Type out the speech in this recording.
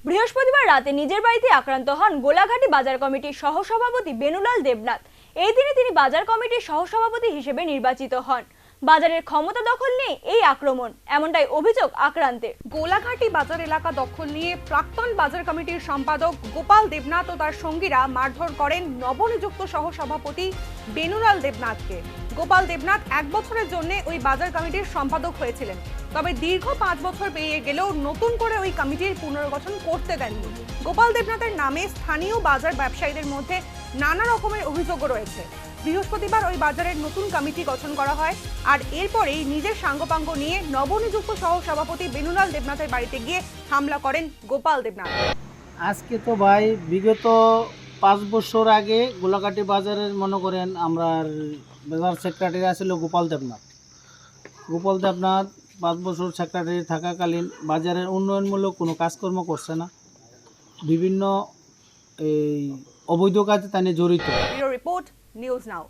বৃহস্পতিবার রাতে নিজের বাড়িতে আক্রান্ত হন গোলাঘাটি বাজার কমিটির সহসভাপতি বেনুলাল দেবনাথ। এই দিনে তিনি বাজার কমিটির সহসভাপতি হিসেবে নির্বাচিত হন। বাজারের ক্ষমতা দখল নিয়ে এই আক্রমণ, এমনটাই অভিযোগ আক্রান্তের। গোলাঘাটি বাজার এলাকা দখল নিয়ে প্রাক্তন বাজার কমিটির সম্পাদক গোপাল দেবনাথ ও তার সঙ্গীরা মারধর করেন নবনিযুক্ত সহসভাপতি বেনুলাল দেবনাথকে। গোপাল দেবনাথ 1 বছরের জন্য ওই বাজার কমিটির সম্পাদক হয়েছিলেন, তবে দীর্ঘ 5 বছর পেরিয়ে গেলেও নতুন করে ওই কমিটির পুনর্গঠন করতে দেননি। গোপাল দেবনাথের নামে স্থানীয় বাজার ব্যবসায়ীদের মধ্যে নানা রকমের অভিযোগও রয়েছে। বৃহস্পতিবার ওই বাজারের নতুন কমিটি গঠন করা হয়, আর এরপরেই নিজের সাঙ্গপাঙ্গ নিয়ে নবনিযুক্ত সহসভাপতি বেনুলাল দেবনাথের বাড়িতে গিয়ে হামলা করেন গোপাল দেবনাথ। আজকে তো ভাই বিগত 5 বছর আগে গোলাঘাটি বাজারের মনে করেন আমরা বাজার সেক্রেটারি আছিল গোপাল দেবনাথ। 5 বছর সেক্রেটারি থাকাকালীন বাজারের উন্নয়নমূলক কোনো কাজকর্ম করছে না, বিভিন্ন এই অবৈধ কাজে তানে জড়িত। Bureau report, news now.